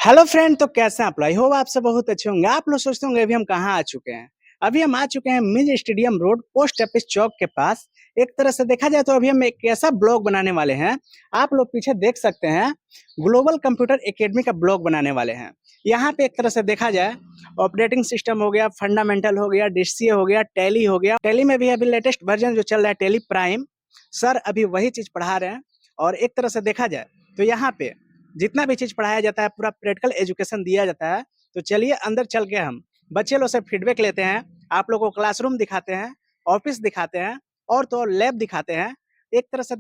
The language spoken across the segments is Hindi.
हेलो फ्रेंड, तो कैसे हैं आप लोग? आई होप आप सब बहुत अच्छे होंगे। आप लोग सोचते होंगे अभी हम कहाँ आ चुके हैं। अभी हम आ चुके हैं मिज स्टेडियम रोड पोस्ट ऑफिस चौक के पास। एक तरह से देखा जाए तो अभी हम एक ऐसा ब्लॉग बनाने वाले हैं। आप लोग पीछे देख सकते हैं, ग्लोबल कंप्यूटर एकेडमी का ब्लॉग बनाने वाले हैं। यहाँ पे एक तरह से देखा जाए, ऑपरेटिंग सिस्टम हो गया, फंडामेंटल हो गया, डीसीए हो गया, टैली हो गया। टैली में भी अभी लेटेस्ट वर्जन जो चल रहा है टैली प्राइम, सर अभी वही चीज पढ़ा रहे हैं। और एक तरह से देखा जाए तो यहाँ पे जितना भी चीज पढ़ाया जाता है पूरा प्रैक्टिकल एजुकेशन दिया जाता है। तो चलिए अंदर चल के हम बच्चे लोग से फीडबैक लेते हैं, आप लोगों को क्लासरूम दिखाते हैं, ऑफिस दिखाते हैं और तो लैब दिखाते हैं। एक तरह से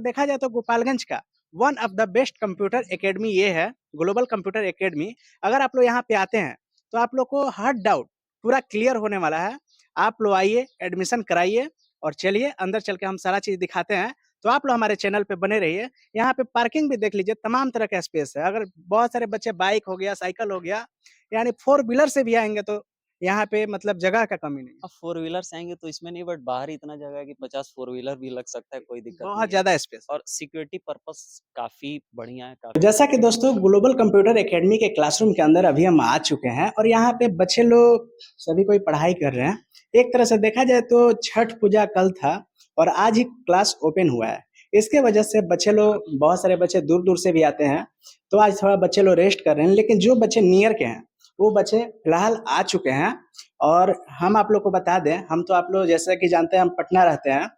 देखा जाए तो गोपालगंज का one of the best computer academy ये है, ग्लोबल कंप्यूटर एकेडमी। अगर आप लोग यहाँ पे आते हैं तो आप लोग को हर डाउट पूरा क्लियर होने वाला है। आप लोग आइए, एडमिशन कराइए और चलिए अंदर चल के हम सारा चीज दिखाते हैं। तो आप लोग हमारे चैनल पे बने रहिए। यहाँ पे पार्किंग भी देख लीजिए, तमाम तरह का स्पेस है। अगर बहुत सारे बच्चे बाइक हो गया, साइकिल हो गया, यानी फोर व्हीलर से भी आएंगे तो यहाँ पे मतलब जगह का कमी नहीं। अब फोर व्हीलर से आएंगे तो इसमें नहीं, बट बाहर इतना जगह है कि 50 फोर व्हीलर भी लग सकता है, कोई दिक्कत बहुत नहीं है। ज्यादा स्पेस। और सिक्योरिटी पर्पस काफी बढ़िया है, तो काफी जैसा कि दोस्तों ग्लोबल कंप्यूटर एकेडमी के क्लासरूम के अंदर अभी हम आ चुके हैं और यहाँ पे बच्चे लोग सभी कोई पढ़ाई कर रहे हैं। एक तरह से देखा जाए तो छठ पूजा कल था और आज ही क्लास ओपन हुआ है। इसके वजह से बच्चे लोग, बहुत सारे बच्चे दूर दूर से भी आते हैं, तो आज थोड़ा बच्चे लोग रेस्ट कर रहे हैं। लेकिन जो बच्चे नियर के हैं वो बच्चे फिलहाल आ चुके हैं। और हम आप लोग को बता दें, हम तो आप लोग जैसा कि जानते हैं हम पटना रहते हैं,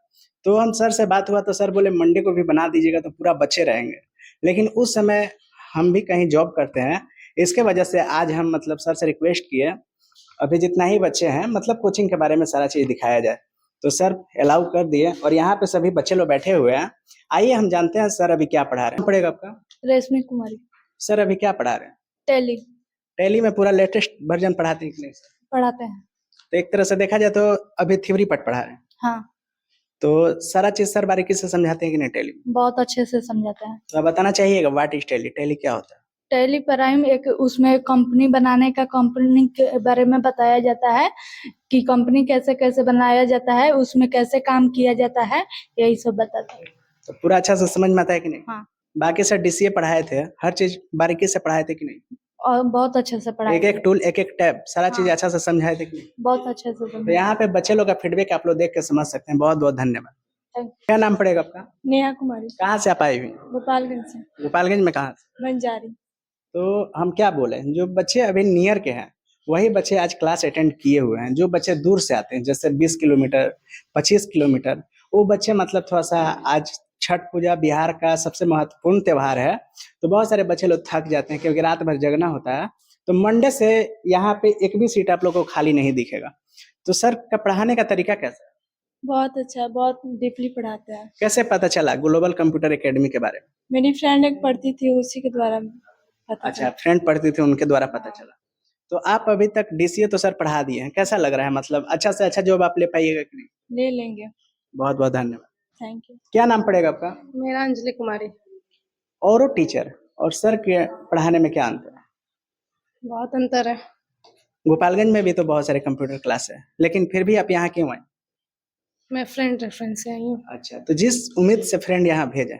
तो हम सर से बात हुआ तो सर बोले मंडे को भी बना दीजिएगा तो पूरा बच्चे रहेंगे। लेकिन उस समय हम भी कहीं जॉब करते हैं, इसके वजह से आज हम मतलब सर से रिक्वेस्ट किए अभी जितना ही बच्चे हैं मतलब कोचिंग के बारे में सारा चीज दिखाया जाए। तो सर अलाउ कर दिए और यहाँ पे सभी बच्चे लोग बैठे हुए हैं। आइए हम जानते हैं सर अभी क्या पढ़ा रहे हैं। पढ़ेगा आपका? रेशमी कुमारी। सर अभी क्या पढ़ा रहे हैं? टैली टैली में पूरा लेटेस्ट वर्जन पढ़ाते हैं कि नहीं सर? पढ़ाते हैं। तो एक तरह से देखा जाए तो अभी थ्योरी पार्ट पढ़ा रहे हैं। हाँ, तो सारा चीज सर बारीकी से समझाते हैं कि नहीं टैली में? बहुत अच्छे से समझाते हैं। तो आप बताना चाहिएगा व्हाट इज टैली, टैली क्या होता है? टैली प्राइम एक उसमें कंपनी बनाने का, कंपनी के बारे में बताया जाता है कि कंपनी कैसे कैसे बनाया जाता है, उसमें कैसे काम किया जाता है, यही सब बताता है। तो पूरा अच्छा से समझ में आता है कि नहीं? हाँ, बाकी सर डीसीए पढ़ाए थे, हर चीज बारीकी से पढ़ाए थे कि नहीं? और बहुत अच्छे से पढ़ाया एक एक टूल, एक एक टैब, सारा चीज हाँ। अच्छा से समझाए थे कि नहीं? बहुत अच्छे से तो समझाया। यहाँ पे बच्चे लोग का फीडबैक आप लोग देख के समझ सकते हैं। बहुत बहुत धन्यवाद। Thank क्या नाम पड़ेगा आपका? नेहा कुमारी, कहाँ से आप आई हुई? गोपालगंज से। गोपालगंज में कहाँ से? बंजारी। तो हम क्या बोले, जो बच्चे अभी नियर के हैं वही बच्चे आज क्लास अटेंड किए हुए हैं। जो बच्चे दूर से आते हैं जैसे 20 किलोमीटर, 25 किलोमीटर, वो बच्चे मतलब थोड़ा सा, आज छठ पूजा बिहार का सबसे महत्वपूर्ण त्योहार है, तो बहुत सारे बच्चे लोग थक जाते हैं क्योंकि रात भर जगना होता है। तो मंडे से यहाँ पे एक भी सीट आप लोग को खाली नहीं दिखेगा। तो सर का पढ़ाने का तरीका कैसा है? बहुत अच्छा, बहुत डीपली पढ़ाते हैं। कैसे पता चला ग्लोबल कंप्यूटर एकेडमी के बारे में? मेरी फ्रेंड एक पढ़ती थी, उसी के द्वारा पता अच्छा, फ्रेंड पढ़ती थी उनके द्वारा पता चला। तो आप अभी तक डीसीए तो सर पढ़ा दिए हैं, कैसा लग रहा है? मतलब अच्छा से अच्छा जॉब आप ले पाइएगा कि नहीं? ले लेंगे। बहुत बहुत धन्यवाद। Thank you. क्या नाम पड़ेगा आपका? मेरा अंजलि कुमारी। और टीचर और सर के पढ़ाने में क्या अंतर है? बहुत अंतर है। गोपालगंज में भी तो बहुत सारे कंप्यूटर क्लास है, लेकिन फिर भी आप यहाँ क्यों आए? मैं फ्रेंड रेफरेंस से आई हूँ। अच्छा, तो जिस उम्मीद से फ्रेंड यहाँ भेजे,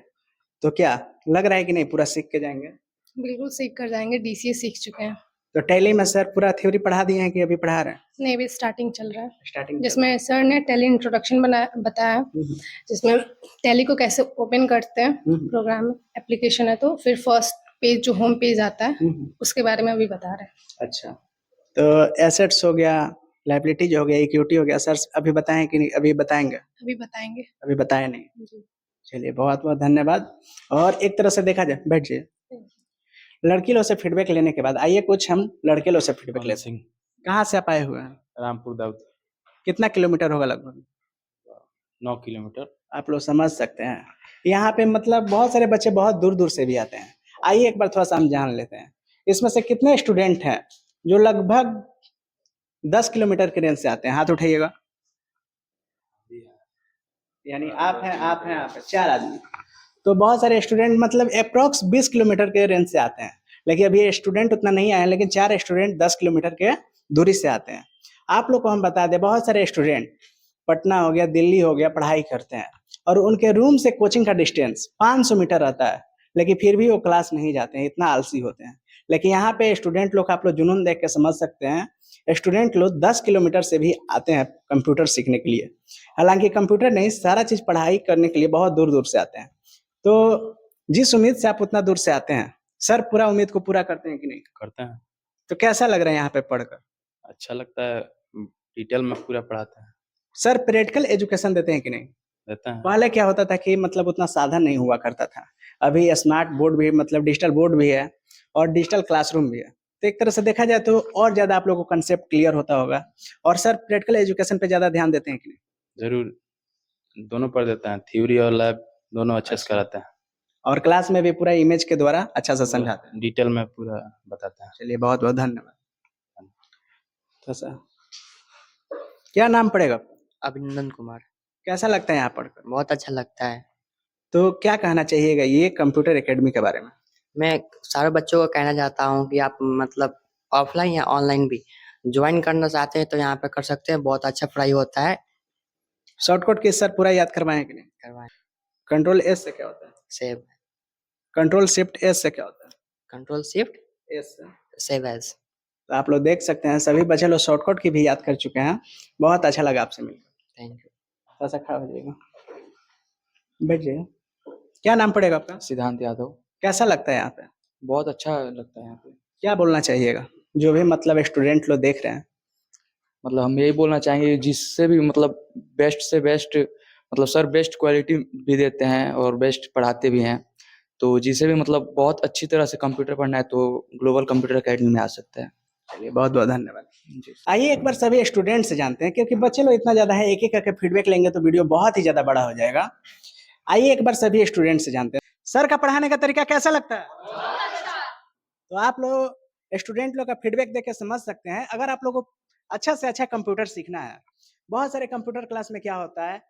तो क्या लग रहा है कि नहीं पूरा सीख के जाएंगे? बिल्कुल सीख कर जाएंगे, डीसीए सीख चुके हैं। तो टैली में सर पूरा थ्योरी पढ़ा दिए हैं कि अभी पढ़ा रहे हैं? नहीं, अभी स्टार्टिंग चल रहा है, स्टार्टिंग जिसमें सर ने टैली इंट्रोडक्शन बताया, जिसमें टैली को कैसे ओपन करते हैं, प्रोग्राम एप्लीकेशन है, तो फिर फर्स्ट पेज जो होम पेज आता है उसके बारे में अभी बता रहे हैं। अच्छा, तो एसेट्स हो गया, लायबिलिटीज हो गया, इक्विटी हो गया, सर अभी बताएं कि नहीं? अभी बताएंगे? अभी बताएंगे। अभी बताए नहीं? जी। चलिए बहुत बहुत धन्यवाद। और एक तरह से देखा जाए, बैठिए, लड़की लोग से फीडबैक लेने के बाद आइए कुछ हम लड़के लोग से फीडबैक लेते हैं। कहाँ से आप आए हुए हैं? रामपुर दाऊद। कितना किलोमीटर होगा लगभग? 9 किलोमीटर। आप लोग समझ सकते हैं, यहाँ पे मतलब बहुत सारे बच्चे बहुत दूर दूर से भी आते हैं। आइए एक बार थोड़ा सा हम जान लेते हैं, इसमें से कितने स्टूडेंट हैं जो लगभग 10 किलोमीटर के रेंज से आते हैं? हाथ उठाइएगा। यानी आप हैं, आप हैं, आप हैं, 4 आदमी। तो बहुत सारे स्टूडेंट मतलब अप्रोक्स 20 किलोमीटर के रेंज से आते हैं। लेकिन अभी स्टूडेंट उतना नहीं आए हैं, लेकिन 4 स्टूडेंट 10 किलोमीटर के दूरी से आते हैं। आप लोग को हम बता दें, बहुत सारे स्टूडेंट पटना हो गया, दिल्ली हो गया, पढ़ाई करते हैं और उनके रूम से कोचिंग का डिस्टेंस 500 मीटर रहता है, लेकिन फिर भी वो क्लास नहीं जाते हैं, इतना आलसी होते हैं। लेकिन यहाँ पे स्टूडेंट लोग आप लोग जुनून देख के समझ सकते हैं, स्टूडेंट लोग 10 किलोमीटर से भी आते हैं कंप्यूटर सीखने के लिए। हालांकि कंप्यूटर नहीं, सारा चीज पढ़ाई करने के लिए बहुत दूर दूर से आते हैं। तो जिस उम्मीद से आप उतना दूर से आते हैं, सर पूरा उम्मीद को पूरा करते हैं कि नहीं? करते हैं। तो कैसा लग रहा है यहाँ पे पढ़कर? अच्छा लगता है, डिटेल में पूरा पढ़ाते हैं। सर प्रैक्टिकल एजुकेशन देते हैं कि नहीं? देते हैं। पहले क्या होता था कि मतलब उतना साधन नहीं हुआ करता था। अभी स्मार्ट बोर्ड भी, मतलब डिजिटल बोर्ड भी है और डिजिटल क्लासरूम भी है। तो एक तरह से देखा जाए तो और ज्यादा आप लोगों को कंसेप्ट क्लियर होता होगा। और सर प्रैक्टिकल एजुकेशन पे ज्यादा ध्यान देते हैं कि नहीं? जरूर, दोनों पढ़ देते हैं, थ्योरी और लैब दोनों अच्छे से कराते हैं। और क्लास में भी पूरा इमेज के द्वारा अच्छा से समझाते हैं। डिटेल में पूरा बताते हैं। चलिए बहुत बहुत धन्यवाद। तो सर क्या नाम पड़ेगा? अभिनंदन कुमार। कैसा लगता है यहाँ पढ़कर? बहुत अच्छा लगता है। तो क्या कहना चाहिएगा ये कंप्यूटर एकेडमी के बारे में? मैं सारे बच्चों को कहना चाहता हूँ कि आप मतलब ऑफलाइन या ऑनलाइन भी ज्वाइन करना चाहते हैं तो यहाँ पे कर सकते हैं। बहुत अच्छा पढ़ाई होता है। शॉर्टकट की सर पूरा याद करवाएं कि नहीं? करवाएं। कंट्रोल एस से क्या होता है? सेव। कंट्रोल शिफ्ट एस से क्या होता है? कंट्रोल शिफ्ट एस से सेव एज। तो आप लोग देख सकते हैं सभी बच्चे लोग शॉर्टकट की भी याद कर चुके हैं। बहुत अच्छा लगा आपसे मिलकर। Thank you. थोड़ा सा खड़ा हो जाइएगा, बैठ जाइए। क्या नाम पड़ेगा आपका? सिद्धांत यादव। कैसा लगता है यहाँ पे? बहुत अच्छा लगता है यहाँ पे। क्या बोलना चाहिएगा जो भी मतलब स्टूडेंट लोग देख रहे हैं? मतलब हम यही बोलना चाहेंगे जिससे भी मतलब बेस्ट से बेस्ट, मतलब सर बेस्ट क्वालिटी भी देते हैं और बेस्ट पढ़ाते भी हैं। तो जिसे भी मतलब बहुत अच्छी तरह से कंप्यूटर पढ़ना है तो ग्लोबल कंप्यूटर एकेडमी में आ सकता है। चलिए बहुत बहुत धन्यवाद। आइए एक बार सभी स्टूडेंट से जानते हैं, क्योंकि बच्चे लोग इतना ज्यादा है, एक एक करके फीडबैक लेंगे तो वीडियो बहुत ही ज्यादा बड़ा हो जाएगा। आइए एक बार सभी स्टूडेंट से जानते हैं, सर का पढ़ाने का तरीका कैसा लगता है? तो आप लोग स्टूडेंट लोग का फीडबैक देख के समझ सकते हैं, अगर आप लोगों को अच्छा से अच्छा कंप्यूटर सीखना है, बहुत सारे कंप्यूटर क्लास में क्या होता है,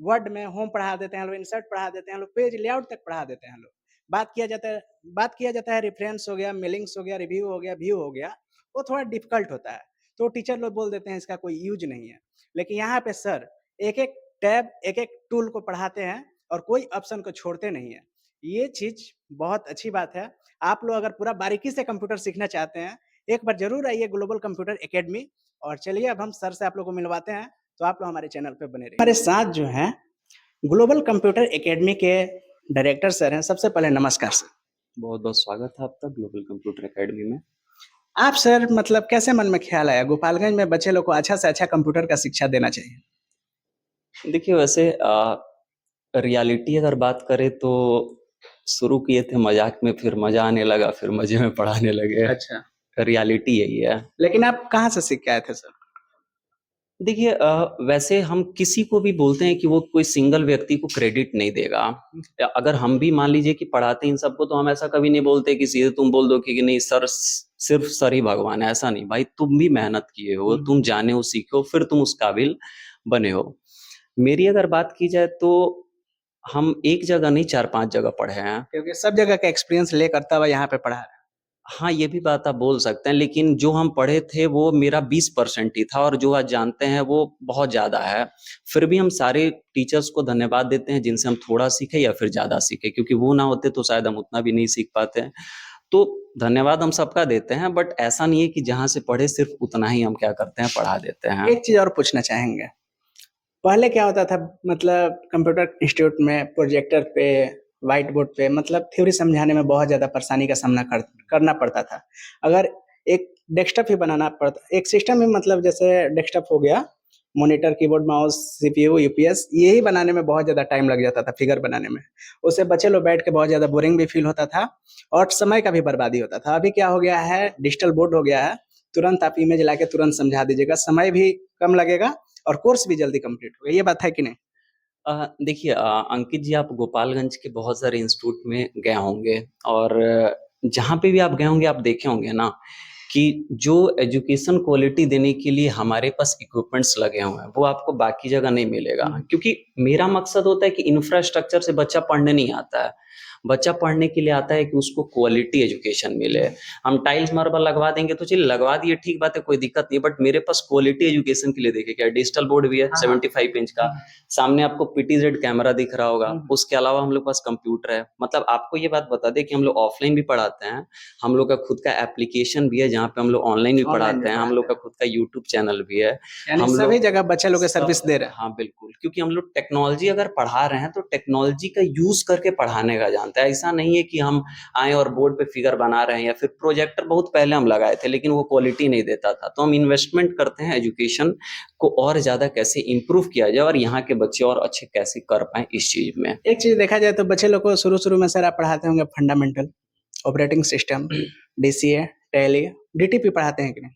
वर्ड में होम पढ़ा देते हैं लोग, इंसर्ट पढ़ा देते हैं लोग, पेज लेआउट तक पढ़ा देते हैं लोग। बात किया जाता है रेफरेंस हो गया, मेलिंग्स हो गया, रिव्यू हो गया, व्यू हो गया, वो थोड़ा डिफिकल्ट होता है। तो टीचर लोग बोल देते हैं इसका कोई यूज नहीं है। लेकिन यहाँ पे सर एक एक टैब, एक एक टूल को पढ़ाते हैं और कोई ऑप्शन को छोड़ते नहीं है। ये चीज बहुत अच्छी बात है। आप लोग अगर पूरा बारीकी से कंप्यूटर सीखना चाहते हैं, एक बार जरूर आइए ग्लोबल कंप्यूटर एकेडमी। और चलिए अब हम सर से आप लोगों को मिलवाते हैं, तो आप लोग हमारे चैनल पे बने रहिए। हमारे साथ जो हैं ग्लोबल कंप्यूटर एकेडमी के डायरेक्टर सर हैं। सबसे पहले नमस्कार सर। बहुत बहुत स्वागत है आपका ग्लोबल कंप्यूटर एकेडमी में। आप सर मतलब कैसे मन में ख्याल आया गोपालगंज में बच्चे लोग को अच्छा से अच्छा कंप्यूटर का शिक्षा देना चाहिए? देखिए वैसे रियलिटी अगर बात करें तो शुरू किए थे मजाक में, फिर मजा आने लगा, फिर मजे में पढ़ाने लगे। अच्छा, रियलिटी यही है। लेकिन आप कहाँ से सीख के आए थे सर? देखिए वैसे हम किसी को भी बोलते हैं कि वो कोई सिंगल व्यक्ति को क्रेडिट नहीं देगा। अगर हम भी मान लीजिए कि पढ़ाते हैं इन सबको, तो हम ऐसा कभी नहीं बोलते कि सीधे तुम बोल दो कि नहीं सर, सिर्फ सर ही भगवान है। ऐसा नहीं भाई, तुम भी मेहनत किए हो, तुम जाने हो, सीखे हो, फिर तुम उस काबिल बने हो। मेरी अगर बात की जाए तो हम एक जगह नहीं 4-5 जगह पढ़े हैं, क्योंकि सब जगह का एक्सपीरियंस ले करता हुआ यहाँ पे पढ़ा रहे हैं। हाँ ये भी बात आप बोल सकते हैं, लेकिन जो हम पढ़े थे वो मेरा 20% ही था और जो आज जानते हैं वो बहुत ज्यादा है। फिर भी हम सारे टीचर्स को धन्यवाद देते हैं जिनसे हम थोड़ा सीखे या फिर ज्यादा सीखे, क्योंकि वो ना होते तो शायद हम उतना भी नहीं सीख पाते हैं। तो धन्यवाद हम सबका देते हैं, बट ऐसा नहीं है कि जहां से पढ़े सिर्फ उतना ही हम क्या करते हैं, पढ़ा देते हैं। एक चीज और पूछना चाहेंगे, पहले क्या होता था, मतलब कंप्यूटर इंस्टीट्यूट में प्रोजेक्टर पे, व्हाइट बोर्ड पे मतलब थ्योरी समझाने में बहुत ज्यादा परेशानी का सामना करना पड़ता था। अगर एक डेस्कटॉप ही बनाना पड़ता, एक सिस्टम ही मतलब जैसे डेस्कटॉप हो गया, monitor, keyboard, mouse, CPU, UPS, यही बनाने में बहुत ज्यादा टाइम लग जाता था, फिगर बनाने में। उससे बच्चे लोग बैठ के बहुत ज्यादा बोरिंग भी फील होता था और समय का भी बर्बादी होता था। अभी क्या हो गया है, डिजिटल बोर्ड हो गया है, तुरंत आप इमेज लाके तुरंत समझा दीजिएगा, समय भी कम लगेगा और कोर्स भी जल्दी कंप्लीट होगा। ये बात है कि नहीं? देखिए अंकित जी, आप गोपालगंज के बहुत सारे इंस्टीट्यूट में गए होंगे और जहाँ पे भी आप गए होंगे आप देखे होंगे ना कि जो एजुकेशन क्वालिटी देने के लिए हमारे पास इक्विपमेंट्स लगे हुए हैं वो आपको बाकी जगह नहीं मिलेगा। क्योंकि मेरा मकसद होता है कि इंफ्रास्ट्रक्चर से बच्चा पढ़ने नहीं आता है, बच्चा पढ़ने के लिए आता है कि उसको क्वालिटी एजुकेशन मिले। हम टाइल्स मार्बल लगवा देंगे तो चलिए लगवा दिए, ठीक बात है, कोई दिक्कत नहीं, बट मेरे पास क्वालिटी एजुकेशन के लिए देखिए क्या डिजिटल बोर्ड भी है 75 इंच का, सामने आपको पीटीजेड कैमरा दिख रहा होगा, उसके अलावा हम लोग पास कंप्यूटर है। मतलब आपको ये बात बता दें कि हम लोग ऑफलाइन भी पढ़ाते हैं, हम लोग का खुद का एप्लीकेशन भी है जहाँ पे हम लोग ऑनलाइन भी पढ़ाते हैं, हम लोग का खुद का यूट्यूब चैनल भी है। यानी हम सभी लोग जगह बच्चे लोग के सर्विस दे रहे हैं। हाँ बिल्कुल, क्योंकि हम लोग टेक्नोलॉजी अगर पढ़ा रहे हैं तो टेक्नोलॉजी का यूज करके पढ़ाने का जानते हैं। ऐसा नहीं है कि हम आए और बोर्ड पे फिगर बना रहे हैं, या फिर प्रोजेक्टर बहुत पहले हम लगाए थे लेकिन वो क्वालिटी नहीं देता था। तो हम इन्वेस्टमेंट करते हैं एजुकेशन को और ज्यादा कैसे इंप्रूव किया जाए और यहाँ के बच्चे और अच्छे कैसे कर पाए इस चीज में। एक चीज देखा जाए तो बच्चे लोग को शुरू में सर आप पढ़ाते होंगे fundamental, operating system, DCA, tally, DTP पढ़ाते हैं कि नहीं?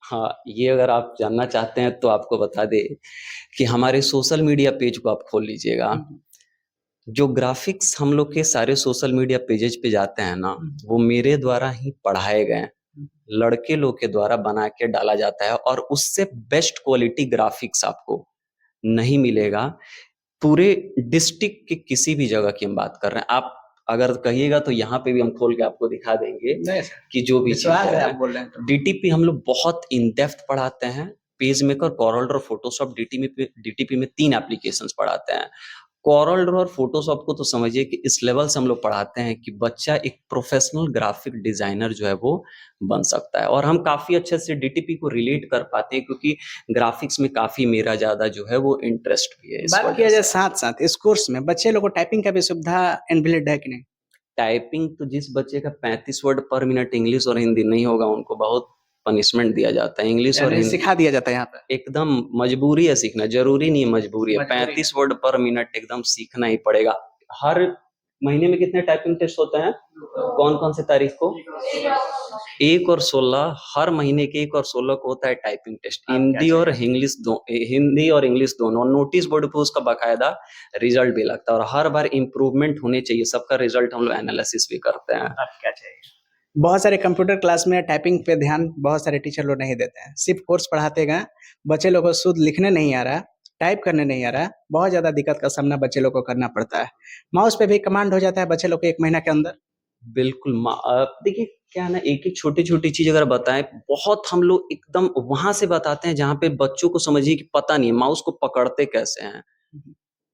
हाँ, ये अगर आप जानना चाहते हैं तो आपको बता दे कि हमारे सोशल मीडिया पेज को आप खोल लीजिएगा। जो ग्राफिक्स हम लोग के सारे सोशल मीडिया पेजेज पे जाते हैं ना, वो मेरे द्वारा ही पढ़ाए गए लड़के लोग के द्वारा बना के डाला जाता है, और उससे बेस्ट क्वालिटी ग्राफिक्स आपको नहीं मिलेगा। पूरे डिस्ट्रिक्ट के किसी भी जगह की हम बात कर रहे हैं, आप अगर कहिएगा तो यहाँ पे भी हम खोल के आपको दिखा देंगे कि जो भी चीज विश्वास है है। आप बोल रहे हैं तो। डीटीपी हम लोग बहुत इन डेप्थ पढ़ाते हैं। PageMaker, CorelDRAW, Photoshop, DTP में 3 एप्लीकेशंस पढ़ाते हैं। कॉरल ड्रॉ और फोटोशॉप को तो समझिए कि इस लेवल से हम लोग पढ़ाते हैं कि बच्चा एक प्रोफेशनल ग्राफिक डिजाइनर जो है वो बन सकता है। और हम काफी अच्छे से डीटीपी को रिलेट कर पाते हैं क्योंकि ग्राफिक्स में काफी मेरा ज्यादा जो है वो इंटरेस्ट भी है। इस बात वजह किया जाए से साथ साथ इस कोर्स में बच्चे लोग को टाइपिंग का भी सुविधा इनबिल्ट है कि नहीं? टाइपिंग तो जिस बच्चे का 35 वर्ड पर मिनट इंग्लिश और हिंदी नहीं होगा उनको बहुत पनिशमेंट दिया जाता है। इंग्लिश और यानी हिंदी सिखा दिया जाता है यहाँ पे। एकदम मजबूरी है सीखना, जरूरी नहीं है, मजबूरी है। मजबूरी है। 35 वर्ड पर मिनट एकदम सीखना ही पड़ेगा। हर महीने में कितने टाइपिंग टेस्ट होते हैं? कौन कौन से तारीख को? 1 और 16, हर महीने के 1 और 16 को होता है टाइपिंग टेस्ट। हिंदी और इंग्लिश दोनों। नोटिस बोर्ड पे उसका बाकायदा रिजल्ट भी लगता है और हर बार इम्प्रूवमेंट होने चाहिए। सबका रिजल्ट हम लोग एनालिसिस भी करते हैं। अब क्या चाहिए? बहुत सारे कंप्यूटर क्लास में टाइपिंग पे ध्यान बहुत सारे टीचर लोग नहीं देते हैं, सिर्फ कोर्स पढ़ाते गए, बच्चे लोग को शुद्ध लिखने नहीं आ रहा, टाइप करने नहीं आ रहा, बहुत ज्यादा दिक्कत का सामना बच्चे लोग को करना पड़ता है। माउस पे भी कमांड हो जाता है बच्चे लोग को 1 महीना के अंदर। बिल्कुल देखिए क्या है ना, एक एक छोटी छोटी चीज अगर बताएं, बहुत हम लोग एकदम वहां से बताते हैं जहाँ पे बच्चों को समझिए कि पता नहीं है माउस को पकड़ते कैसे हैं,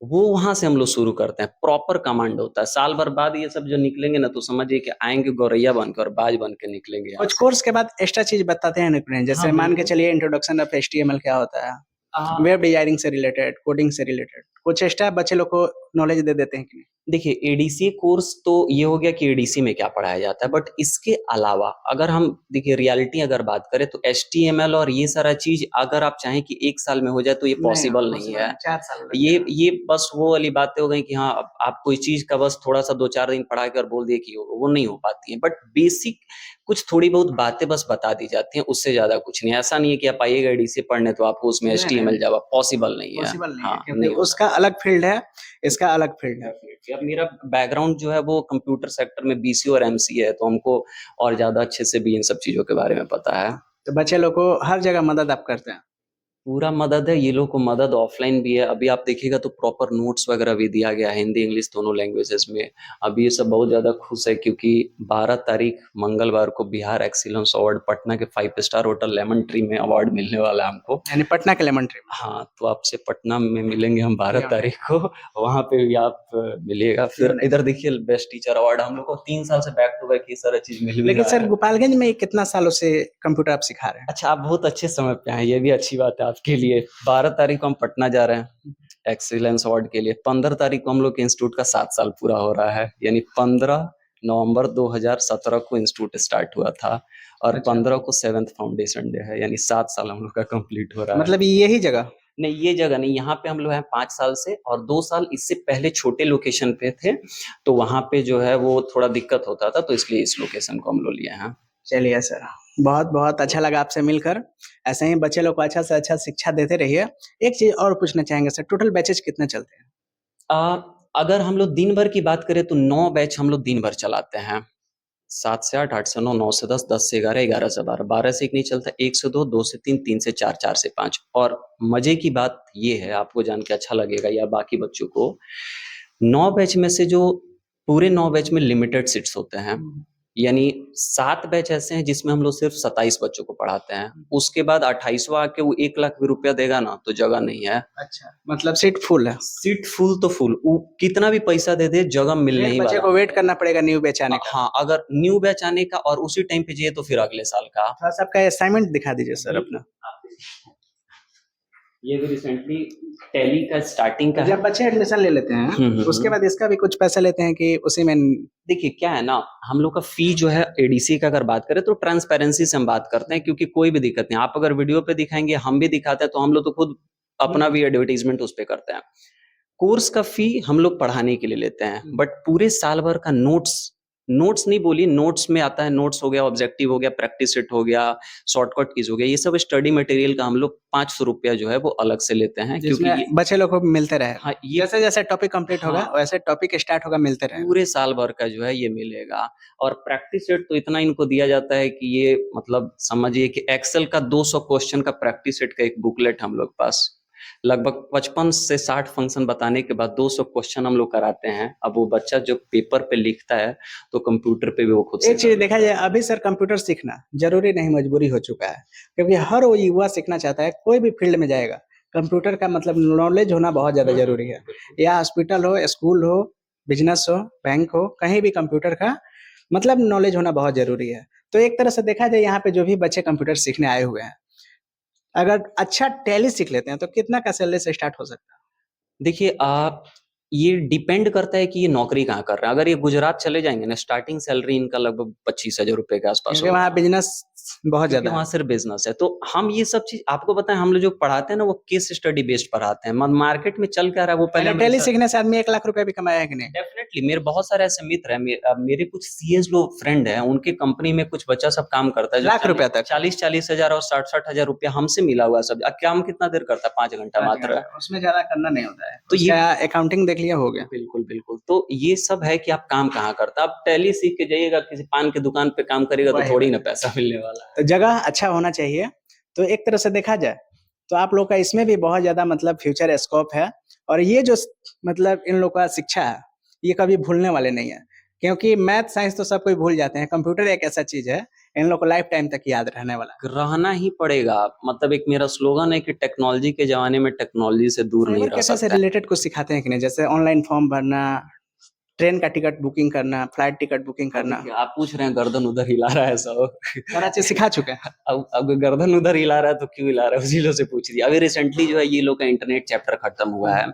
वो वहां से हम लोग शुरू करते हैं। प्रॉपर कमांड होता है। साल भर बाद ये सब जो निकलेंगे ना तो समझिए कि आएंगे गौरैया बन के और बाज बन के निकलेंगे यहाँ कुछ से। कोर्स के बाद एक्स्ट्रा चीज बताते हैं ना, जैसे हाँ, मान के बिल्कुल। चलिए इंट्रोडक्शन ऑफ एचटीएमएल क्या होता है, हाँ। वेब डिजाइनिंग से रिलेटेड, कोडिंग से रिलेटेड कुछ एक्स्ट्रा बच्चे लोग को नॉलेज दे देते हैं कि नहीं? देखिए एडीसी कोर्स तो ये हो गया कि एडीसी में क्या पढ़ाया जाता है, बट इसके अलावा अगर हम देखिए रियलिटी अगर बात करें तो एचटीएमएल और ये सारा चीज अगर आप चाहें कि 1 साल में हो जाए तो ये पॉसिबल नहीं है। 4 साल लग ये बस वो वाली बातें हो गई कि हाँ आप कोई चीज का बस थोड़ा सा 2-4 दिन पढ़ा के और बोल दिए कि वो नहीं हो पाती है। बट बेसिक कुछ थोड़ी बहुत बातें बस बता दी जाती हैं, उससे ज्यादा कुछ नहीं। ऐसा नहीं है कि आप आइएगा एडीसी पढ़ने तो आपको उसमें नहीं, एचटीएमएल जावा, पॉसिबल नहीं है। पॉसिबल नहीं है हाँ, क्योंकि नहीं होता। उसका अलग फील्ड है, इसका अलग फील्ड है। अब मेरा बैकग्राउंड जो है वो कंप्यूटर सेक्टर में बीसी और एमसी है, तो हमको और ज्यादा अच्छे से भी इन सब चीजों के बारे में पता है। तो बच्चे लोग को हर जगह मदद आप करते हैं। पूरा मदद है, ये लोग को मदद ऑफलाइन भी है। अभी आप देखिएगा तो प्रॉपर नोट्स वगैरह भी दिया गया है हिंदी इंग्लिश दोनों लैंग्वेजेस में। अभी ये सब बहुत ज्यादा खुश है क्योंकि 12 तारीख मंगलवार को बिहार एक्सीलेंस अवार्ड पटना के 5 स्टार होटल लेमन ट्री में अवार्ड मिलने वाला है हमको। यानी पटना के लेमन ट्री। हाँ, तो आपसे पटना में मिलेंगे हम 12 Yeah. तारीख को, वहां पे भी आप मिलिएगा। फिर इधर देखिए बेस्ट टीचर अवार्ड हम लोग को 3 साल से बैक टू बैक ये सारा चीज मिल भी लेकिन रहा सर है। गोपालगंज में कितना सालों से कंप्यूटर आप सिखा रहे हैं? अच्छा, आप बहुत अच्छे समय पे आए, ये भी अच्छी बात है आपके लिए। 12 तारीख को हम पटना जा रहे हैं एक्सीलेंस अवार्ड के लिए। 15 तारीख को हम लोग के इंस्टीट्यूट का 7 साल पूरा हो रहा है, यानी 15 नवंबर 2017 को इंस्टीट्यूट स्टार्ट हुआ था और अच्छा। 15 को 7th फाउंडेशन डे है, यानी 7 साल हम लोग का कंप्लीट हो रहा है। मतलब यही जगह? नहीं, ये जगह नहीं, यहाँ पे हम लोग हैं 5 साल से, और 2 साल इससे पहले छोटे लोकेशन पे थे, तो वहाँ पे जो है वो थोड़ा दिक्कत होता था, तो इसलिए इस लोकेशन को हम लोग लिए हैं। चलिए सर, बहुत बहुत अच्छा लगा आपसे मिलकर। ऐसे ही बच्चे लोग को अच्छा से अच्छा शिक्षा देते रहिए। एक चीज और पूछना चाहेंगे सर, टोटल बैचेज कितने चलते हैं? अगर हम लोग दिन भर की बात करें तो 9 बैच हम लोग दिन भर चलाते हैं। 7 से 8, 8 से 9, 9 से 10, 10 से 11, 11 से 12, 12 से 1 नहीं चलता, 1 से 2, 2 से 3, 3 से 4, 4 से 5। और मजे की बात ये है, आपको जान के अच्छा लगेगा या बाकी बच्चों को, 9 बैच में से जो पूरे 9 बैच में लिमिटेड सीट्स होते हैं, यानी 7 बैच ऐसे हैं जिसमें हम लोग सिर्फ 27 बच्चों को पढ़ाते हैं। उसके बाद 28वां आके वो 1 लाख भी रुपया देगा ना तो जगह नहीं है। अच्छा, मतलब सीट फुल है। सीट फुल तो फुल, वो कितना भी पैसा दे दे जगह मिलने फिर ही बच्चे वाला को वेट करना पड़ेगा न्यू बैच आने का। हाँ, अगर न्यू बैच आने का और उसी टाइम पे चाहिए तो फिर अगले साल का। थोड़ा सा आपका असाइनमेंट दिखा दीजिए सर अपना। ये भी रिसेंटली टैली का स्टार्टिंग का है। जब बच्चे एडमिशन ले लेते हैं उसके बाद इसका भी कुछ पैसा लेते हैं कि उसी में? देखिए क्या है ना, हम लोग का फी जो है एडीसी का अगर बात करें तो ट्रांसपेरेंसी से हम बात करते हैं, क्योंकि कोई भी दिक्कत नहीं। आप अगर वीडियो पे दिखाएंगे, हम भी दिखाते हैं, तो हम लोग तो खुद अपना भी एडवर्टीजमेंट उस पे करते हैं। कोर्स का फी हम लोग पढ़ाने के लिए लेते हैं, बट पूरे साल भर का नोट्स नहीं बोली, नोट्स में आता है, नोट्स हो गया, ऑब्जेक्टिव हो गया, प्रैक्टिस सेट हो गया, शॉर्टकट कीज हो गया, ये सब स्टडी मटेरियल का हम लोग 500 रुपया जो है वो अलग से लेते हैं, क्योंकि जिसमें बच्चे लोग को मिलते रहे। हाँ, ये जैसे जैसे टॉपिक कंप्लीट होगा हाँ। वैसे टॉपिक स्टार्ट होगा, मिलते रहे। पूरे साल भर का जो है ये मिलेगा। और प्रैक्टिस सेट तो इतना इनको दिया जाता है कि ये मतलब समझिए कि एक्सेल का 200 क्वेश्चन का प्रैक्टिस सेट का एक बुकलेट हम लोग पास, लगभग 55 से 60 फंक्शन बताने के बाद 200 क्वेश्चन हम लोग कराते हैं। अब वो बच्चा जो पेपर पे लिखता है तो कंप्यूटर पे भी वो खुद से एक चीज देखा जाए, अभी सर कंप्यूटर सीखना जरूरी नहीं मजबूरी हो चुका है, क्योंकि हर वो युवा सीखना चाहता है, कोई भी फील्ड में जाएगा कंप्यूटर का मतलब नॉलेज होना बहुत ज्यादा जरूरी है। या हॉस्पिटल हो, स्कूल हो, बिजनेस हो, बैंक हो, कहीं भी कंप्यूटर का मतलब नॉलेज होना बहुत जरूरी है। तो एक तरह से देखा जाए यहाँ पे जो भी बच्चे कंप्यूटर सीखने आए हुए हैं, अगर अच्छा टैली सीख लेते हैं तो कितना का सैलरी से स्टार्ट हो सकता है? देखिए ये डिपेंड करता है कि ये नौकरी कहाँ कर रहे हैं। अगर ये गुजरात चले जाएंगे ना, स्टार्टिंग सैलरी इनका लगभग 25,000 रुपए के आसपास क्योंकि होगा। वहाँ बिजनेस बहुत ज्यादा वहां है। सिर्फ बिजनेस है। तो हम ये सब चीज आपको बताएं, हम लोग जो पढ़ाते हैं ना वो केस स्टडी बेस्ड पढ़ाते हैं। मार्केट में चल क्या रहा है वो पहले टैली सीखने से आदमी 1 लाख रुपए भी कमाया है कि नहीं? डेफिनेटली मेरे बहुत सारे ऐसे मित्र हैं, मेरे कुछ सीएस लोग फ्रेंड हैं, उनके कंपनी में कुछ बच्चा सब काम करता है जो लाख रुपया तक? 40 हजार और 60 हजार रुपया हमसे मिला हुआ है सब। काम कितना देर करता है? 5 घंटा मात्र। उसमें ज्यादा करना नहीं होता है, तो तो ये अकाउंटिंग देख लिया हो गया। बिल्कुल बिल्कुल। तो ये सब है कि आप काम कहाँ करता है। आप टैली सीख के जाइएगा किसी पान की दुकान पे काम करेगा तो थोड़ी ना पैसा मिलने वाला है। तो जगह अच्छा होना चाहिए। तो एक तरह से देखा जाए तो आप लोग का इसमें भी बहुत ज्यादा मतलब फ्यूचर स्कोप है। और ये जो मतलब इन लोग का शिक्षा है ये कभी भूलने वाले नहीं है, क्योंकि मैथ साइंस तो सब कोई भूल जाते हैं, कंप्यूटर एक ऐसा चीज है इन लोग को लाइफ टाइम तक याद रहने वाला है। रहना ही पड़ेगा। मतलब एक मेरा स्लोगन है कि टेक्नोलॉजी के जमाने में टेक्नोलॉजी से दूर नहीं साइबर रह कैफे से सकता है। रिलेटेड कुछ सिखाते हैं कि नहीं? जैसे ऑनलाइन फॉर्म भरना, ट्रेन का टिकट बुकिंग करना, फ्लाइट टिकट बुकिंग करना, आप पूछ रहे हैं गर्दन उधर हिला रहा है सब। सारा चीज सिखा चुके हैं। अब गर्दन उधर हिला रहा है तो क्यों हिला रहा है, उसी लोग से पूछ दिया। अभी रिसेंटली जो है ये लोग का इंटरनेट चैप्टर खत्म हुआ है,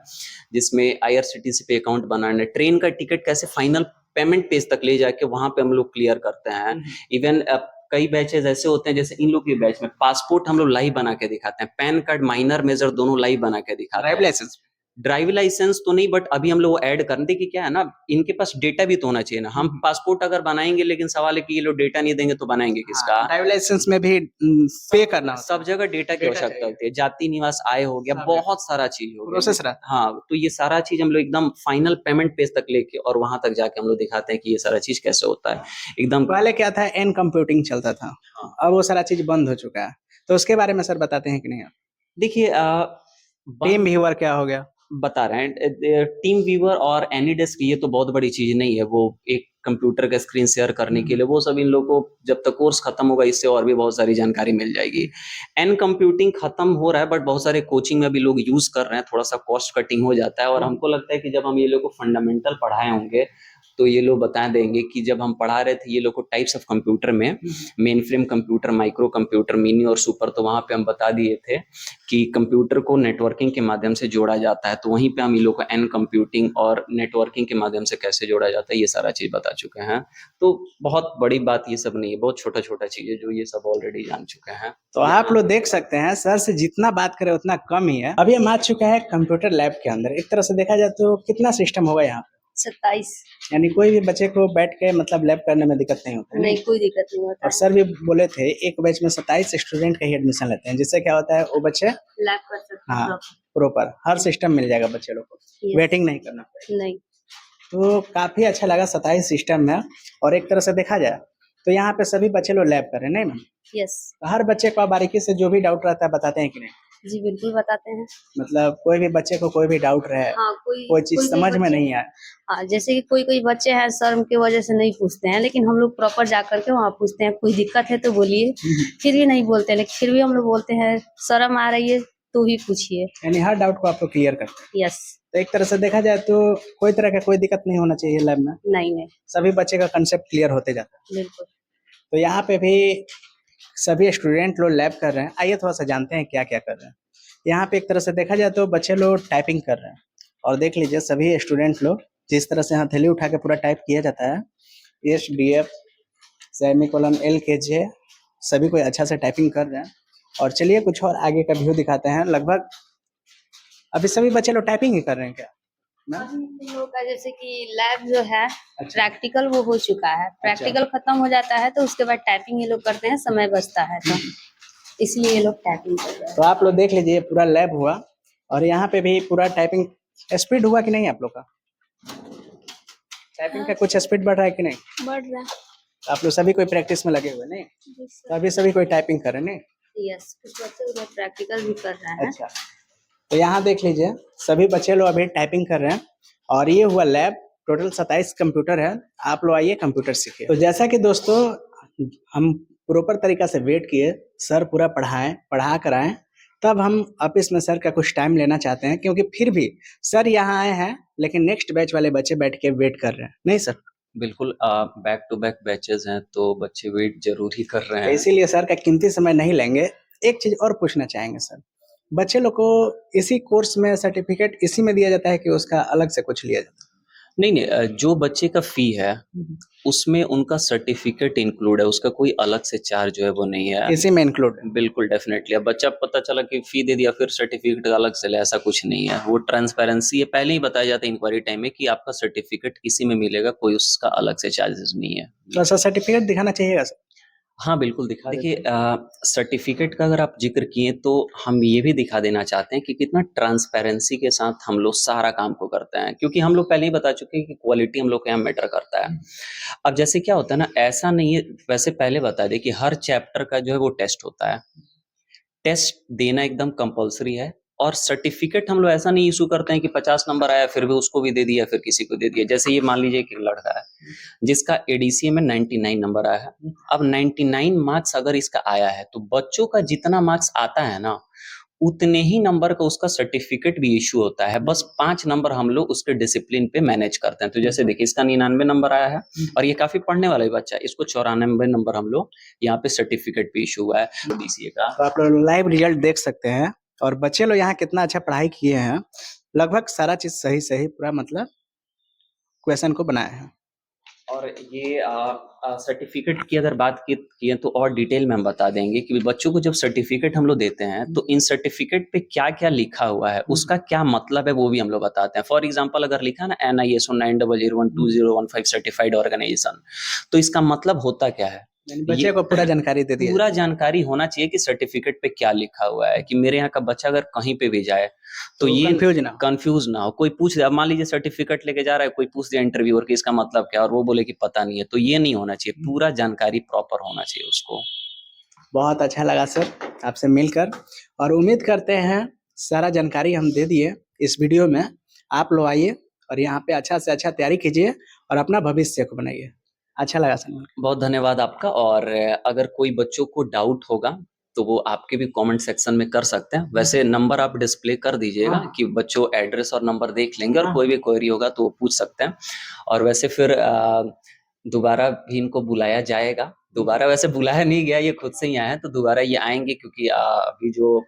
जिसमें आईआरसीटीसी पे अकाउंट बनाना, ट्रेन का टिकट कैसे फाइनल पेमेंट पेज तक ले जाके वहां पे हम लोग क्लियर करते हैं। इवन कई बैचेस ऐसे होते हैं, जैसे इन लोग के बैच में पासपोर्ट हम लोग लाइव बना के दिखाते हैं, पैन कार्ड माइनर मेजर दोनों लाइव बना के दिखाते ड्राइव हैं। लाइसेंस ड्राइव लाइसेंस तो नहीं, बट अभी हम लोग ऐड करने देखिए क्या है ना, इनके पास डेटा भी तो होना चाहिए ना। हम पासपोर्ट अगर बनाएंगे, लेकिन सवाल है कि ये लोग डेटा नहीं देंगे तो बनाएंगे किसका? ड्राइव लाइसेंस में भी पे करना होता सब जगह डेटा की डेटा आवश्यकता चाहिए। होती है, जाति निवास आय हो गया, सब बहुत सारा चीज हो प्रोसेस गया। रहता हाँ, तो ये सारा चीज हम लोग एकदम फाइनल पेमेंट पेज तक लेके और वहां तक जाके हम लोग दिखाते हैं कि ये सारा चीज कैसे होता है एकदम। पहले क्या था, एन कंप्यूटिंग चलता था, हाँ। अब वो सारा चीज बंद हो चुका है। तो उसके बारे में सर बताते हैं कि नहीं? देखिए टीम व्यूअर क्या हो गया? बता रहे हैं, टीम व्यूअर और एनीडेस्क ये तो बहुत बड़ी चीज नहीं है, वो एक कंप्यूटर का स्क्रीन शेयर करने के लिए, वो सब इन लोगों को जब तक कोर्स खत्म होगा इससे और भी बहुत सारी जानकारी मिल जाएगी। एन कंप्यूटिंग खत्म हो रहा है, बट बहुत सारे कोचिंग में भी लोग यूज कर रहे हैं, थोड़ा सा कॉस्ट कटिंग हो जाता है। और हमको लगता है कि जब हम ये लोग को फंडामेंटल पढ़ाए होंगे तो ये लोग बता देंगे कि जब हम पढ़ा रहे थे ये लोग को टाइप्स ऑफ कंप्यूटर में, main frame computer, micro computer, mini और सुपर, तो वहां पे हम बता दिए थे कि कंप्यूटर को नेटवर्किंग के माध्यम से जोड़ा जाता है। तो वहीं पे हम ये लोग को एन कंप्यूटिंग और नेटवर्किंग के माध्यम से कैसे जोड़ा जाता है ये सारा चीज बता चुके हैं। तो बहुत बड़ी बात ये सब नहीं है, बहुत छोटा छोटा चीज है जो ये सब ऑलरेडी जान चुके हैं। तो आप लोग देख सकते हैं सर से जितना बात करें उतना कम ही है। अभी हम आ चुके हैं कंप्यूटर लैब के अंदर। एक तरह से देखा जाए तो कितना सिस्टम होगा यहाँ? 27। यानी कोई भी बच्चे को बैठ के मतलब लैब करने में दिक्कत नहीं होता है? नहीं, कोई दिक्कत नहीं होता और सर भी बोले थे एक बैच में 27 स्टूडेंट का ही एडमिशन लेते हैं, जिससे क्या होता है वो बच्चे लैब कर सकते हैं। हाँ प्रॉपर हर सिस्टम मिल जाएगा बच्चे लोग को, Yes. वेटिंग नहीं करना पड़ेगा। नहीं, तो काफी अच्छा लगा, 27 सिस्टम है। और एक तरह से देखा जाए तो यहाँ पे सभी बच्चे लोग लैब कर रहे हैं, नहीं मैम? यस, हर बच्चे को बारीकी से जो भी डाउट रहता है बताते हैं कि नहीं? जी बिल्कुल बताते हैं। मतलब कोई भी बच्चे को कोई भी डाउट रहे, हाँ कोई चीज समझ में नहीं आए, हाँ, जैसे कि कोई बच्चे हैं शर्म की वजह से नहीं पूछते हैं, लेकिन हम लोग प्रॉपर जा करके वहाँ पूछते हैं, कोई दिक्कत है तो बोलिए। फिर भी नहीं बोलते हैं, लेकिन फिर भी हम लोग बोलते हैं शर्म आ रही है तो ही पूछिए। यानी हर डाउट को आप लोग क्लियर करते हैं। यस। तो एक तरह से देखा जाए तो कोई तरह का कोई दिक्कत नहीं होना चाहिए लैब में, नहीं सभी बच्चे का कंसेप्ट क्लियर होते जाता है। बिल्कुल। तो यहाँ पे भी सभी स्टूडेंट लोग लैब कर रहे हैं, आइए थोड़ा सा जानते हैं क्या क्या कर रहे हैं। यहाँ पे एक तरह से देखा जाए तो बच्चे लोग टाइपिंग कर रहे हैं, और देख लीजिए सभी स्टूडेंट लोग जिस तरह से हथेली उठा के पूरा टाइप किया जाता है, SDF सेमीकोलन LKJ, सभी कोई अच्छा से टाइपिंग कर रहे हैं। और चलिए कुछ और आगे का व्यू दिखाते हैं। लगभग अभी सभी बच्चे लोग टाइपिंग ही कर रहे हैं क्या? अभी हम लोग का जैसे कि लैब जो है अच्छा। प्रैक्टिकल वो हो चुका है, प्रैक्टिकल खत्म हो जाता है तो उसके बाद टाइपिंग ये लोग करते हैं, समय बचता है तो इसलिए ये लोग टाइपिंग कर रहे हैं। तो आप लोग देख लीजिए पूरा लैब हुआ, और यहाँ पे भी पूरा टाइपिंग स्पीड हुआ कि नहीं आप लोग का? टाइपिंग का कुछ स्पीड बढ़ रहा है कि नहीं? बढ़ रहा है। आप लोग सभी कोई प्रैक्टिस में लगे हुए नहीं? तो अभी सभी कोई टाइपिंग कर रहे हैं नहीं? यस, कुछ बच्चे उधर प्रैक्टिकल भी कर रहे हैं। अच्छा, तो यहाँ देख लीजिए सभी बच्चे लोग अभी टाइपिंग कर रहे हैं, और ये हुआ लैब। टोटल 27 कंप्यूटर है। आप लोग आइए कंप्यूटर सीखिए। तो जैसा कि दोस्तों हम प्रॉपर तरीका से वेट किए, सर पूरा पढ़ा कर आए, तब हम ऑफिस में सर का कुछ टाइम लेना चाहते हैं, क्योंकि फिर भी सर यहाँ आए हैं लेकिन नेक्स्ट बैच वाले बच्चे बैठ के वेट कर रहे हैं, नहीं सर? बिल्कुल, बैक टू बैक बैचेस हैं तो बच्चे वेट जरूर ही कर रहे हैं। इसीलिए सर का कीमती समय नहीं लेंगे। एक चीज और पूछना चाहेंगे सर, बच्चे लोग को इसी कोर्स में सर्टिफिकेट इसी में दिया जाता है कि उसका अलग से कुछ लिया जाता है? नहीं, जो बच्चे का फी है उसमें उनका सर्टिफिकेट इंक्लूड है, उसका कोई अलग से चार्ज जो है वो नहीं है। इसी में इंक्लूड है? बिल्कुल डेफिनेटली। अब बच्चा पता चला कि फी दे दिया फिर सर्टिफिकेट अलग से ले, ऐसा कुछ नहीं है। वो ट्रांसपेरेंसी है, पहले ही बताया जाता है इंक्वायरी टाइम में कि आपका सर्टिफिकेट इसी में मिलेगा, कोई उसका अलग से चार्जेस नहीं है। तो सर सर्टिफिकेट दिखाना चाहिएगा सर? हाँ बिल्कुल दिखा देखिए, सर्टिफिकेट का अगर आप जिक्र किए तो हम ये भी दिखा देना चाहते हैं कि कितना ट्रांसपेरेंसी के साथ हम लोग सारा काम को करते हैं, क्योंकि हम लोग पहले ही बता चुके हैं कि क्वालिटी हम लोग के यहाँ मैटर करता है। अब जैसे क्या होता है ना, ऐसा नहीं है, वैसे पहले बता दें कि हर चैप्टर का जो है वो टेस्ट होता है, टेस्ट देना एकदम कंपलसरी है। और सर्टिफिकेट हम लोग ऐसा नहीं इशू करते हैं कि 50 नंबर आया फिर भी उसको भी दे दिया फिर किसी को दे दिया। जैसे ये मान लीजिए कि लड़का है जिसका ADCA में 99 नंबर आया है, अब 99 मार्क्स अगर इसका आया है तो बच्चों का जितना मार्क्स आता है ना उतने ही नंबर का उसका सर्टिफिकेट भी इशू होता है, बस 5 नंबर हम लोग उसके डिसिप्लिन पे मैनेज करते हैं। तो जैसे देखिए इसका 99 नंबर आया है और ये काफी पढ़ने वाला ही बच्चा है, इसको 94 नंबर हम लोग यहाँ पे सर्टिफिकेट भी इशू हुआ है DCA का। तो आप लोग लाइव रिजल्ट देख सकते हैं, और बच्चे लोग यहाँ कितना अच्छा पढ़ाई किए हैं, लगभग सारा चीज सही पूरा मतलब क्वेश्चन को बनाए हैं। और ये सर्टिफिकेट की अगर बात की तो और डिटेल में हम बता देंगे कि बच्चों को जब सर्टिफिकेट हम लोग देते हैं तो इन सर्टिफिकेट पे क्या क्या लिखा हुआ है, उसका क्या मतलब है वो भी हम लोग बताते हैं। फॉर एग्जांपल अगर लिखा ना NISO 90012015 सर्टिफाइड ऑर्गेनाइजेशन, तो इसका मतलब होता क्या है, बच्चे को पूरा जानकारी दे दी, पूरा जानकारी होना चाहिए कि सर्टिफिकेट पे क्या लिखा हुआ है, कि मेरे यहाँ का बच्चा अगर कहीं पे भी जाए तो ये कंफ्यूज ना हो। कोई पूछ दे, अब मान लीजिए सर्टिफिकेट लेके जा रहा है, कोई पूछ दिया इंटरव्यूअर कि इसका मतलब क्या, और वो बोले कि पता नहीं है, तो ये नहीं होना चाहिए, पूरा जानकारी प्रॉपर होना चाहिए उसको। बहुत अच्छा लगा सर आपसे मिलकर, और उम्मीद करते हैं सारा जानकारी हम दे दिए इस वीडियो में। आप लोग आइए और यहाँ पे अच्छा से अच्छा तैयारी कीजिए और अपना भविष्य को बनाइए। अच्छा लगा सर। बहुत धन्यवाद आपका। और अगर कोई बच्चों को डाउट होगा तो वो आपके भी कमेंट सेक्शन में कर सकते हैं। वैसे नंबर आप डिस्प्ले कर दीजिएगा कि बच्चों एड्रेस और नंबर देख लेंगे, और कोई भी क्वेरी होगा तो वो पूछ सकते हैं। और वैसे फिर दोबारा भी इनको बुलाया जाएगा। दोबारा वैसे बुलाया नहीं गया, ये खुद से ही आए हैं, तो दोबारा ये आएंगे क्योंकि अभी जो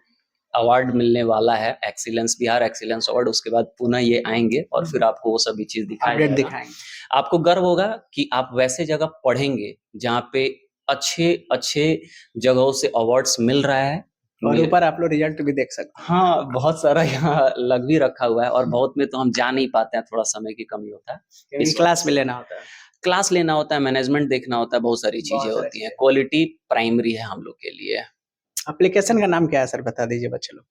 अवार्ड मिलने वाला है एक्सीलेंस, बिहार एक्सीलेंस अवार्ड, उसके बाद पुनः ये आएंगे और फिर आपको वो सभी चीज दिखाएंगे। आपको गर्व होगा कि आप वैसे जगह पढ़ेंगे जहाँ पे अच्छे जगहों से अवार्ड्स मिल रहा है, और ऊपर आप लोग रिजल्ट भी देख सकते हैं। हाँ, बहुत सारा यहाँ लग भी रखा हुआ है, और बहुत में तो हम जा नहीं पाते हैं, थोड़ा समय की कमी होता है, इस क्लास में लेना होता है, क्लास लेना होता है, मैनेजमेंट देखना होता है, बहुत सारी चीजें होती हैं। क्वालिटी प्राइमरी है हम लोग के लिए। एप्लीकेशन का नाम क्या है सर, बता दीजिए बच्चे लोग।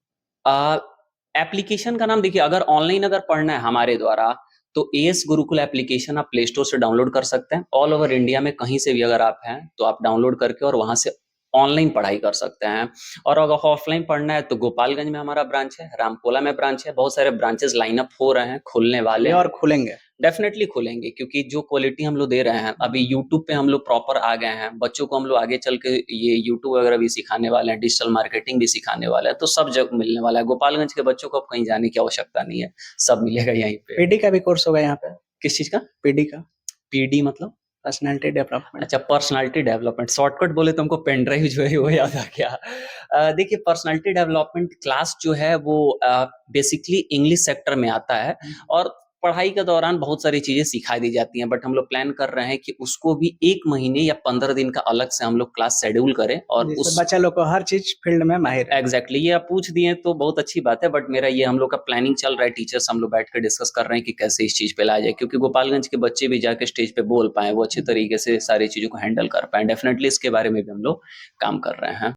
एप्लीकेशन का नाम देखिए, अगर ऑनलाइन अगर पढ़ना है हमारे द्वारा तो AS गुरुकुल एप्लीकेशन आप प्ले स्टोर से डाउनलोड कर सकते हैं। ऑल ओवर इंडिया में कहीं से भी अगर आप हैं तो आप डाउनलोड करके और वहां से ऑनलाइन पढ़ाई कर सकते हैं। और अगर ऑफलाइन पढ़ना है तो गोपालगंज में हमारा ब्रांच है, रामकोला में ब्रांच है, बहुत सारे ब्रांचेस लाइन अप हो रहे हैं, खुलने वाले ये हैं। और खुलेंगे। डेफिनेटली खुलेंगे, क्योंकि जो क्वालिटी हम लोग दे रहे हैं, अभी यूट्यूब पे हम लोग प्रॉपर आ गए हैं, बच्चों को हम लोग आगे चल के ये यूट्यूब वगैरह भी सिखाने वाले हैं, डिजिटल मार्केटिंग भी सिखाने वाले हैं, तो सब जगह मिलने वाला है। गोपालगंज के बच्चों को अब कहीं जाने की आवश्यकता नहीं है, सब मिलेगा यहीं पे। पीडी का भी कोर्स होगा यहाँ पे। किस चीज का? पीडी का, पीडी मतलब? Personality development. अच्छा, पर्सनालिटी डेवलपमेंट, शॉर्टकट बोले तो हमको पेन ड्राइव जो है वो याद आ गया। देखिए, पर्सनालिटी डेवलपमेंट क्लास जो है वो बेसिकली इंग्लिश सेक्टर में आता है, और पढ़ाई के दौरान बहुत सारी चीजें सिखाई दी जाती हैं, बट हम लोग प्लान कर रहे हैं कि उसको भी 1 महीने या 15 दिन का अलग से हम लोग क्लास शेड्यूल करें, और जिससे उस बच्चा लोग को हर चीज फील्ड में माहिर है। एग्जैक्टली ये आप पूछ दिए तो बहुत अच्छी बात है, बट मेरा ये हम लोग का प्लानिंग चल रहा है, टीचर्स हम लोग बैठ कर डिस्कस कर रहे हैं कि कैसे इस चीज पे लाया जाए, क्योंकि गोपालगंज के बच्चे भी जाके स्टेज पे बोल पाए, वो अच्छे तरीके से सारी चीजों को हैंडल कर पाए। डेफिनेटली इसके बारे में भी हम लोग काम कर रहे हैं।